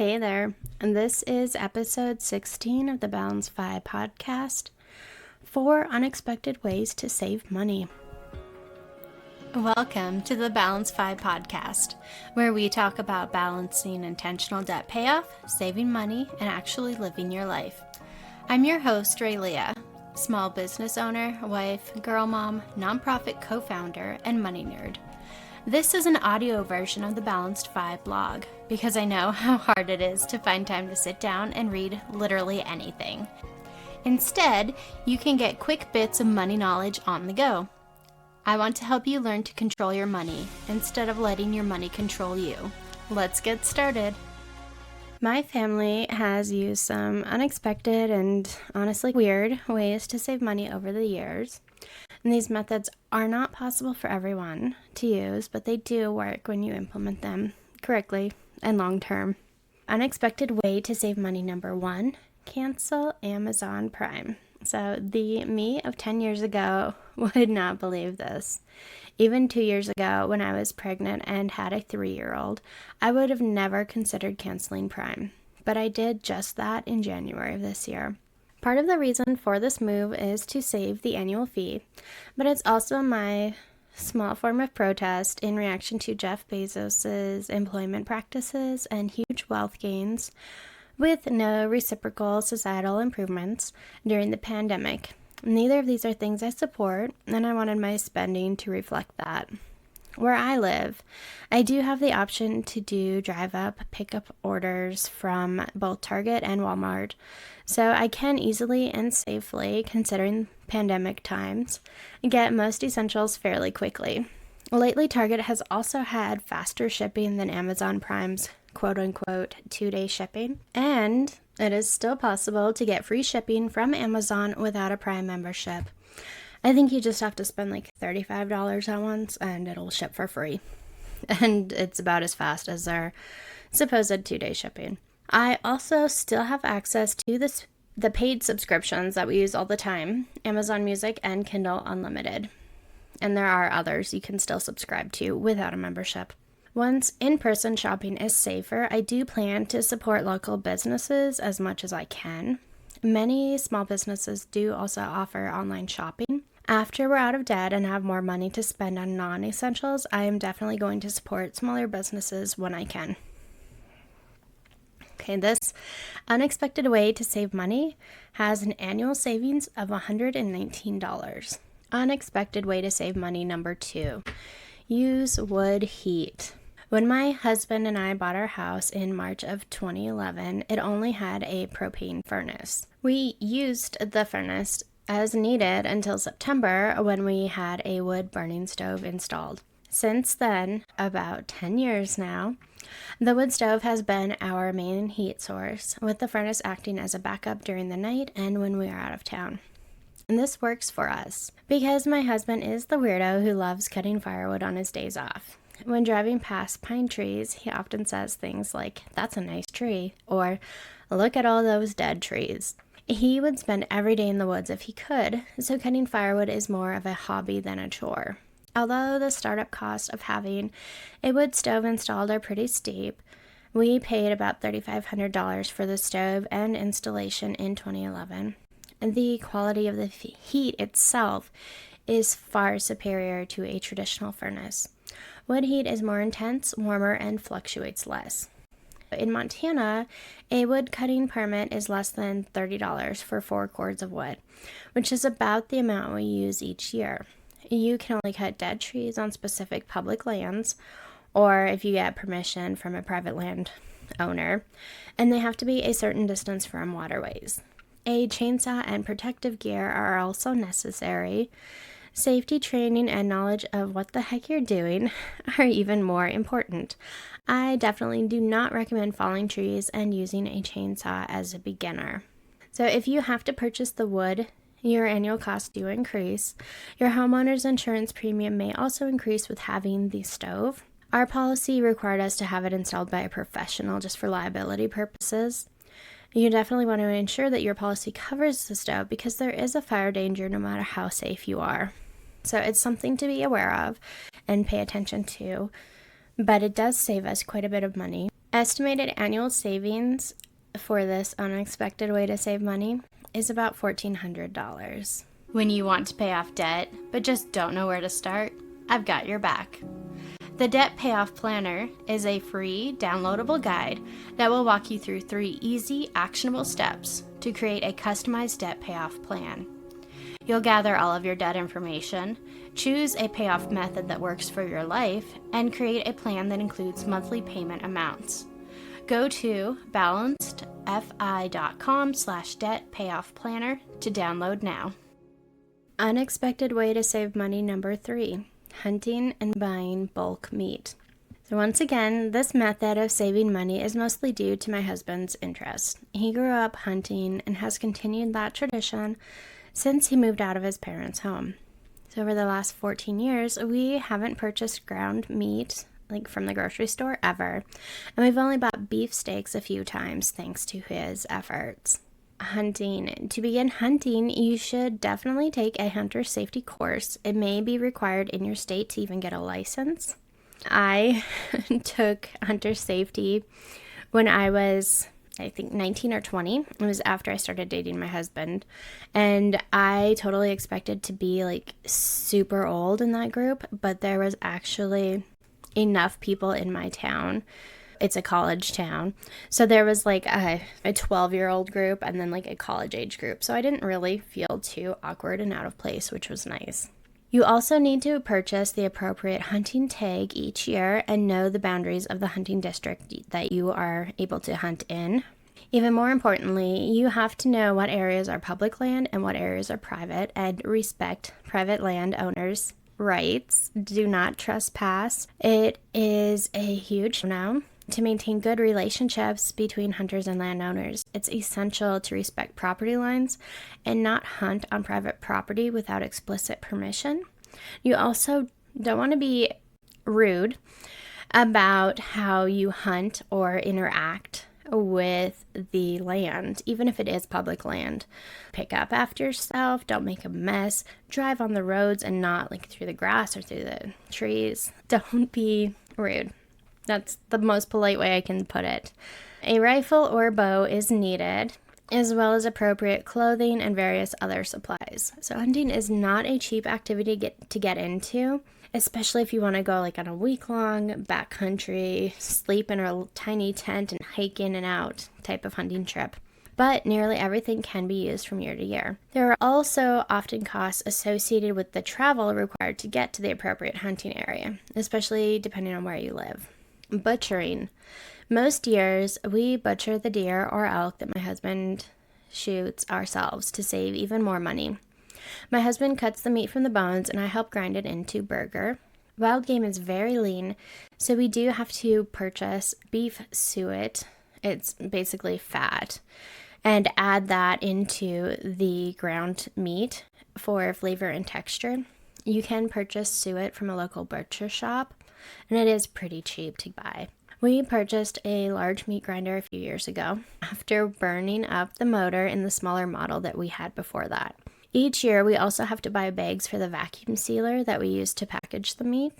Hey there, and this is episode 16 of the Balance 5 podcast, 4 unexpected ways to save money. Welcome to the Balance 5 podcast, where we talk about balancing intentional debt payoff, saving money, and actually living your life. I'm your host, RaLea, small business owner, wife, girl mom, nonprofit co-founder, and money nerd. This is an audio version of the Balanced 5 blog, because I know how hard it is to find time to sit down and read literally anything. Instead, you can get quick bits of money knowledge on the go. I want to help you learn to control your money instead of letting your money control you. Let's get started. My family has used some unexpected and honestly weird ways to save money over the years. And these methods are not possible for everyone to use, but they do work when you implement them correctly and long term. Unexpected way to save money number 1, cancel Amazon Prime. So the me of 10 years ago would not believe this. Even 2 years ago when I was pregnant and had a 3-year-old, I would have never considered canceling Prime. But I did just that in January of this year. Part of the reason for this move is to save the annual fee, but it's also my small form of protest in reaction to Jeff Bezos's employment practices and huge wealth gains with no reciprocal societal improvements during the pandemic. Neither of these are things I support, and I wanted my spending to reflect that. Where I live, I do have the option to do drive-up pickup orders from both Target and Walmart, so I can easily and safely, considering pandemic times, get most essentials fairly quickly. Lately, Target has also had faster shipping than Amazon Prime's quote-unquote 2-day shipping, and it is still possible to get free shipping from Amazon without a Prime membership. I think you just have to spend like $35 at once and it'll ship for free. And it's about as fast as their supposed 2-day shipping. I also still have access to the paid subscriptions that we use all the time, Amazon Music and Kindle Unlimited. And there are others you can still subscribe to without a membership. Once in-person shopping is safer, I do plan to support local businesses as much as I can. Many small businesses do also offer online shopping. After we're out of debt and have more money to spend on non-essentials, I am definitely going to support smaller businesses when I can. Okay, this unexpected way to save money has an annual savings of $119. Unexpected way to save money number 2, use wood heat. When my husband and I bought our house in March of 2011, it only had a propane furnace. We used the furnace as needed until September when we had a wood burning stove installed. Since then, about 10 years now, the wood stove has been our main heat source, with the furnace acting as a backup during the night and when we are out of town. And this works for us because my husband is the weirdo who loves cutting firewood on his days off. When driving past pine trees, he often says things like, "That's a nice tree," or "Look at all those dead trees." He would spend every day in the woods if he could, so cutting firewood is more of a hobby than a chore. Although the startup costs of having a wood stove installed are pretty steep, we paid about $3,500 for the stove and installation in 2011. And the quality of the heat itself is far superior to a traditional furnace. Wood heat is more intense, warmer, and fluctuates less. In Montana, a wood cutting permit is less than $30 for 4 cords of wood, which is about the amount we use each year. You can only cut dead trees on specific public lands, or if you get permission from a private land owner, and they have to be a certain distance from waterways. A chainsaw and protective gear are also necessary. Safety training and knowledge of what the heck you're doing are even more important. I definitely do not recommend falling trees and using a chainsaw as a beginner. So if you have to purchase the wood, your annual costs do increase. Your homeowner's insurance premium may also increase with having the stove. Our policy required us to have it installed by a professional just for liability purposes. You definitely want to ensure that your policy covers the stove because there is a fire danger no matter how safe you are. So it's something to be aware of and pay attention to, but it does save us quite a bit of money. Estimated annual savings for this unexpected way to save money is about $1,400. When you want to pay off debt, but just don't know where to start, I've got your back. The Debt Payoff Planner is a free, downloadable guide that will walk you through 3 easy, actionable steps to create a customized debt payoff plan. You'll gather all of your debt information, choose a payoff method that works for your life, and create a plan that includes monthly payment amounts. Go to balancedfi.com/debt payoff planner to download now. Unexpected way to save money number 3, hunting and buying bulk meat. So once again, this method of saving money is mostly due to my husband's interest. He grew up hunting and has continued that tradition since he moved out of his parents' home. So over the last 14 years, we haven't purchased ground meat like from the grocery store ever, and we've only bought beef steaks a few times thanks to his efforts. Hunting. To begin hunting, you should definitely take a hunter safety course. It may be required in your state to even get a license. I took hunter safety when I was, I think, 19 or 20. It was after I started dating my husband. And I totally expected to be like super old in that group, but there was actually enough people in my town. It's a college town. So there was like a 12-year-old group and then like a college age group. So I didn't really feel too awkward and out of place, which was nice. You also need to purchase the appropriate hunting tag each year and know the boundaries of the hunting district that you are able to hunt in. Even more importantly, you have to know what areas are public land and what areas are private, and respect private land owners' rights. Do not trespass. It is a huge no. To maintain good relationships between hunters and landowners, it's essential to respect property lines and not hunt on private property without explicit permission. You also don't want to be rude about how you hunt or interact with the land, even if it is public land. Pick up after yourself, don't make a mess, drive on the roads and not like through the grass or through the trees. Don't be rude. That's the most polite way I can put it. A rifle or bow is needed, as well as appropriate clothing and various other supplies. So hunting is not a cheap activity to get into, especially if you want to go like on a week-long backcountry, sleep in a tiny tent and hike in and out type of hunting trip. But nearly everything can be used from year to year. There are also often costs associated with the travel required to get to the appropriate hunting area, especially depending on where you live. Butchering. Most years, we butcher the deer or elk that my husband shoots ourselves to save even more money. My husband cuts the meat from the bones and I help grind it into burger. Wild game is very lean, so we do have to purchase beef suet. It's basically fat, and add that into the ground meat for flavor and texture. You can purchase suet from a local butcher shop, and it is pretty cheap to buy. We purchased a large meat grinder a few years ago after burning up the motor in the smaller model that we had before that. Each year, we also have to buy bags for the vacuum sealer that we use to package the meat.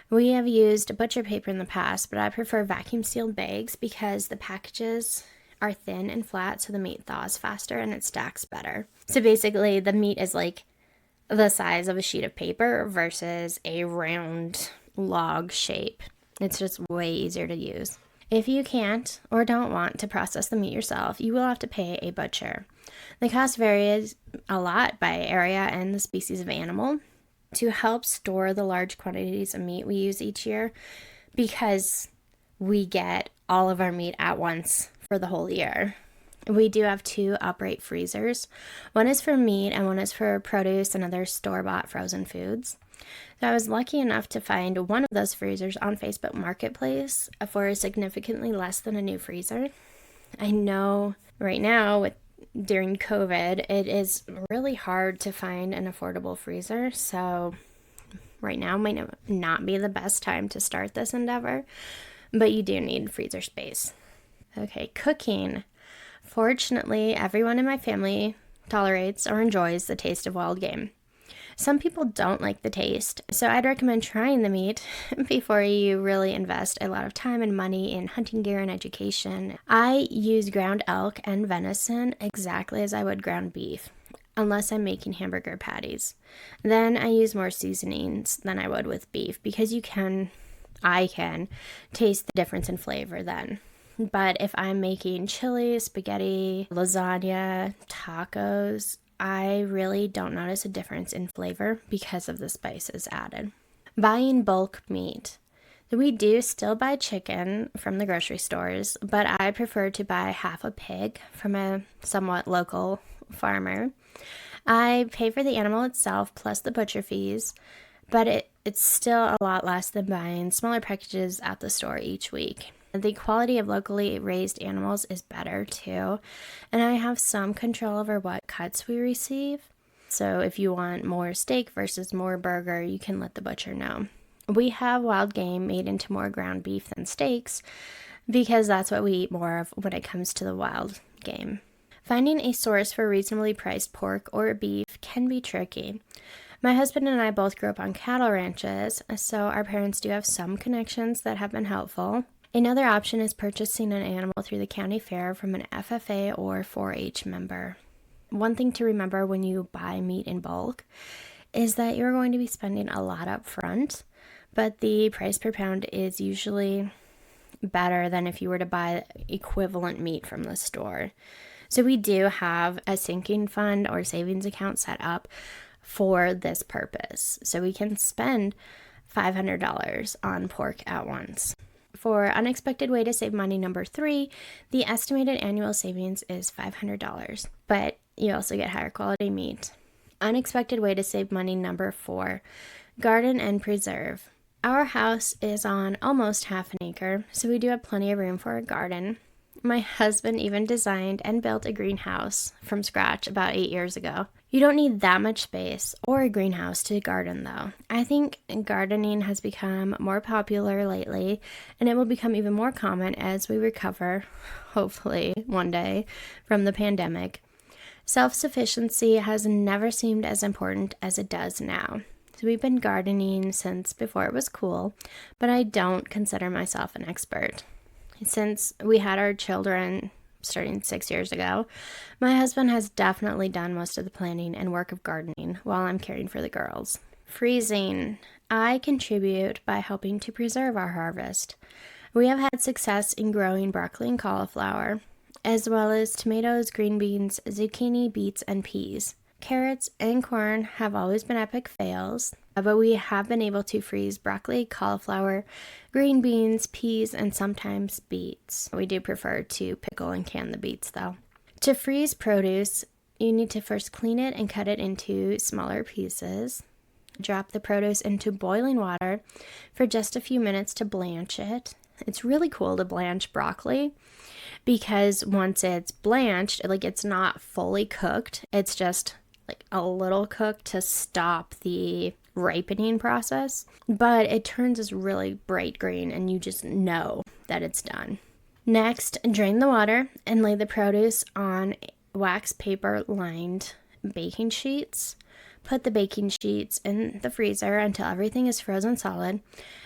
We have used butcher paper in the past, but I prefer vacuum sealed bags because the packages are thin and flat, so the meat thaws faster and it stacks better. So basically, the meat is like the size of a sheet of paper versus a round log shape. It's just way easier to use. If you can't or don't want to process the meat yourself, you will have to pay a butcher. The cost varies a lot by area and the species of animal. To help store the large quantities of meat we use each year, because we get all of our meat at once for the whole year, we do have 2 upright freezers. One is for meat and one is for produce and other store-bought frozen foods. So I was lucky enough to find one of those freezers on Facebook Marketplace for significantly less than a new freezer. I know right now during COVID, it is really hard to find an affordable freezer. So right now might not be the best time to start this endeavor, but you do need freezer space. Okay, cooking. Fortunately, everyone in my family tolerates or enjoys the taste of wild game. Some people don't like the taste, so I'd recommend trying the meat before you really invest a lot of time and money in hunting gear and education. I use ground elk and venison exactly as I would ground beef, unless I'm making hamburger patties. Then I use more seasonings than I would with beef because I can taste the difference in flavor then. But if I'm making chili, spaghetti, lasagna, tacos, I really don't notice a difference in flavor because of the spices added. Buying bulk meat. We do still buy chicken from the grocery stores, but I prefer to buy half a pig from a somewhat local farmer. I pay for the animal itself plus the butcher fees, but it's still a lot less than buying smaller packages at the store each week. The quality of locally raised animals is better too, and I have some control over what cuts we receive. So if you want more steak versus more burger, you can let the butcher know. We have wild game made into more ground beef than steaks because that's what we eat more of when it comes to the wild game. Finding a source for reasonably priced pork or beef can be tricky. My husband and I both grew up on cattle ranches, so our parents do have some connections that have been helpful. Another option is purchasing an animal through the county fair from an FFA or 4-H member. One thing to remember when you buy meat in bulk is that you're going to be spending a lot up front, but the price per pound is usually better than if you were to buy equivalent meat from the store. So we do have a sinking fund or savings account set up for this purpose. So we can spend $500 on pork at once. For unexpected way to save money number 3, the estimated annual savings is $500, but you also get higher quality meat. Unexpected way to save money number 4, garden and preserve. Our house is on almost half an acre, so we do have plenty of room for a garden. My husband even designed and built a greenhouse from scratch about 8 years ago. You don't need that much space or a greenhouse to garden though. I think gardening has become more popular lately, and it will become even more common as we recover, hopefully one day, from the pandemic. Self-sufficiency has never seemed as important as it does now. So we've been gardening since before it was cool, but I don't consider myself an expert. Since we had our children starting 6 years ago, my husband has definitely done most of the planning and work of gardening while I'm caring for the girls. Freezing. I contribute by helping to preserve our harvest. We have had success in growing broccoli and cauliflower, as well as tomatoes, green beans, zucchini, beets, and peas. Carrots and corn have always been epic fails, but we have been able to freeze broccoli, cauliflower, green beans, peas, and sometimes beets. We do prefer to pickle and can the beets though. To freeze produce, you need to first clean it and cut it into smaller pieces. Drop the produce into boiling water for just a few minutes to blanch it. It's really cool to blanch broccoli because once it's blanched, it's not fully cooked. It's just a little cooked to stop the ripening process, but it turns this really bright green and you just know that it's done. Next, drain the water and lay the produce on wax paper lined baking sheets. Put the baking sheets in the freezer until everything is frozen solid,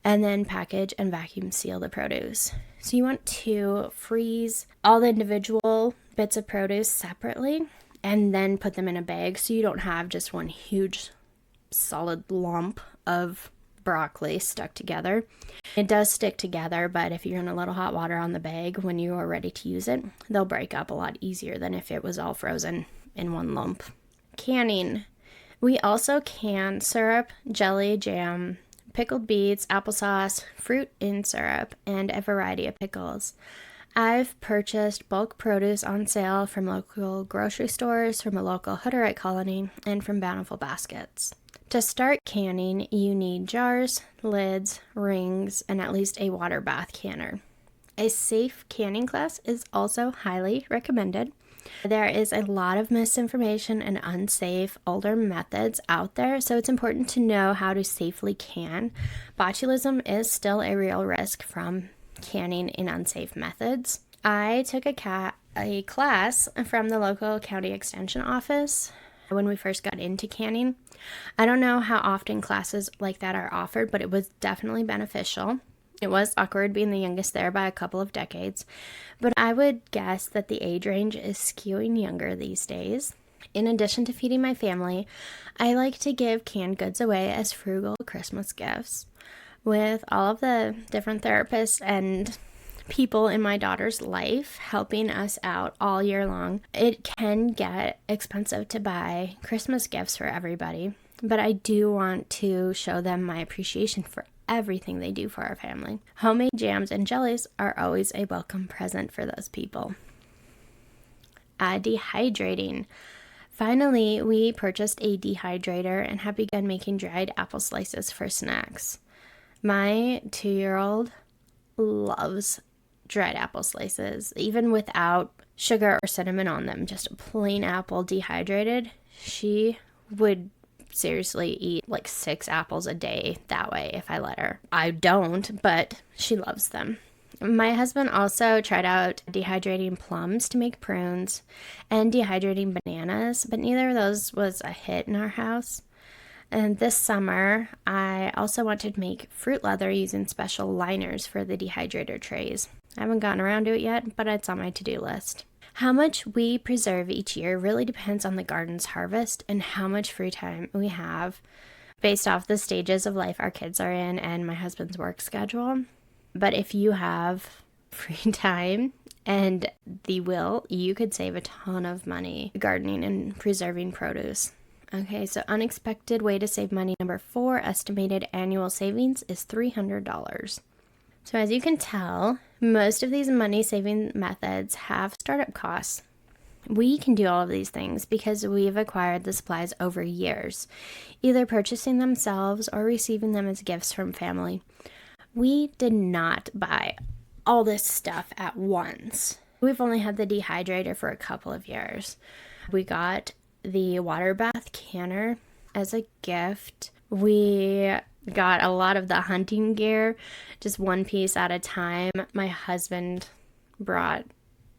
and then package and vacuum seal the produce. So you want to freeze all the individual bits of produce separately and then put them in a bag so you don't have just one huge solid lump of broccoli stuck together. It does stick together, but if you're in a little hot water on the bag when you are ready to use it, they'll break up a lot easier than if it was all frozen in one lump. Canning. We also can syrup, jelly, jam, pickled beets, applesauce, fruit in syrup, and a variety of pickles. I've purchased bulk produce on sale from local grocery stores, from a local Hutterite colony, and from Bountiful Baskets. To start canning, you need jars, lids, rings, and at least a water bath canner. A safe canning class is also highly recommended. There is a lot of misinformation and unsafe older methods out there, so it's important to know how to safely can. Botulism is still a real risk from canning in unsafe methods. I took a class from the local county extension office when we first got into canning. I don't know how often classes like that are offered, but it was definitely beneficial. It was awkward being the youngest there by a couple of decades, but I would guess that the age range is skewing younger these days. In addition to feeding my family, I like to give canned goods away as frugal Christmas gifts. With all of the different therapists and people in my daughter's life helping us out all year long, it can get expensive to buy Christmas gifts for everybody, but I do want to show them my appreciation for everything they do for our family. Homemade jams and jellies are always a welcome present for those people. Dehydrating. Finally, we purchased a dehydrator and have begun making dried apple slices for snacks. My 2-year-old loves dried apple slices, even without sugar or cinnamon on them, just a plain apple dehydrated. She would seriously eat like 6 apples a day that way if I let her. I don't, but she loves them. My husband also tried out dehydrating plums to make prunes and dehydrating bananas, but neither of those was a hit in our house. And this summer, I also wanted to make fruit leather using special liners for the dehydrator trays. I haven't gotten around to it yet, but it's on my to-do list. How much we preserve each year really depends on the garden's harvest and how much free time we have based off the stages of life our kids are in and my husband's work schedule. But if you have free time and the will, you could save a ton of money gardening and preserving produce. Okay, so unexpected way to save money number 4, estimated annual savings is $300. So as you can tell, most of these money-saving methods have startup costs. We can do all of these things because we've acquired the supplies over years, either purchasing themselves or receiving them as gifts from family. We did not buy all this stuff at once. We've only had the dehydrator for a couple of years. We got the water bath canner as a gift. We got a lot of the hunting gear, just one piece at a time. My husband brought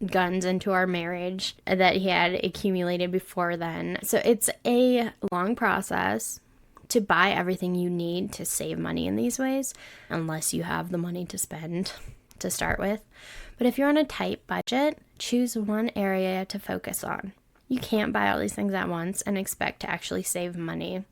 guns into our marriage that he had accumulated before then. So it's a long process to buy everything you need to save money in these ways, unless you have the money to spend to start with. But if you're on a tight budget, choose one area to focus on. You can't buy all these things at once and expect to actually save money.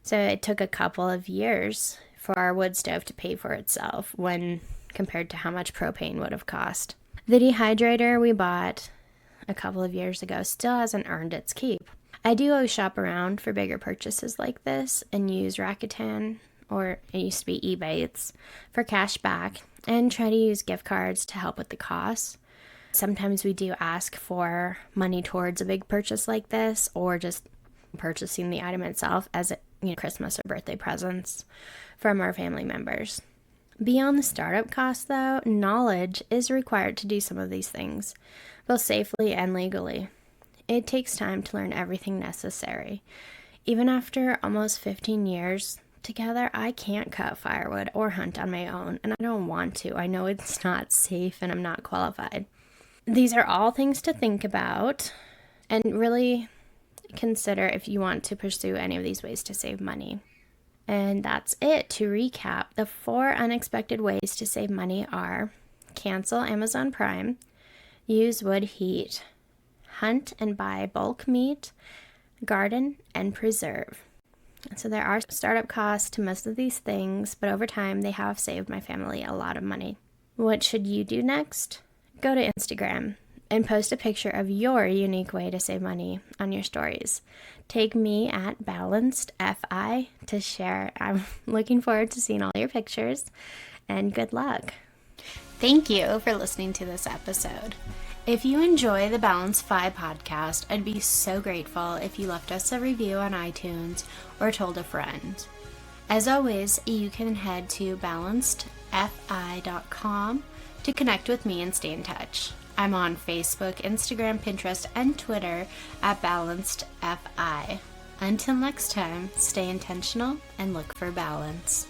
So it took a couple of years for our wood stove to pay for itself when compared to how much propane would have cost. The dehydrator we bought a couple of years ago still hasn't earned its keep. I do always shop around for bigger purchases like this and use Rakuten, or it used to be Ebates, for cash back and try to use gift cards to help with the costs. Sometimes we do ask for money towards a big purchase like this or just purchasing the item itself as Christmas or birthday presents from our family members. Beyond the startup costs, though, knowledge is required to do some of these things, both safely and legally. It takes time to learn everything necessary. Even after almost 15 years together, I can't cut firewood or hunt on my own, and I don't want to. I know it's not safe and I'm not qualified. These are all things to think about and really consider if you want to pursue any of these ways to save money. And that's it. To recap, the 4 unexpected ways to save money are: cancel Amazon Prime, use wood heat, hunt and buy bulk meat, garden, and preserve. So there are startup costs to most of these things, but over time they have saved my family a lot of money. What should you do next? Go to Instagram and post a picture of your unique way to save money on your stories. Tag me at balancedfi to share. I'm looking forward to seeing all your pictures, and good luck. Thank you for listening to this episode. If you enjoy the Balanced Fi podcast, I'd be so grateful if you left us a review on iTunes or told a friend. As always, you can head to balancedfi.com to connect with me and stay in touch. I'm on Facebook, Instagram, Pinterest, and Twitter at balancedfi. Until next time, stay intentional and look for balance.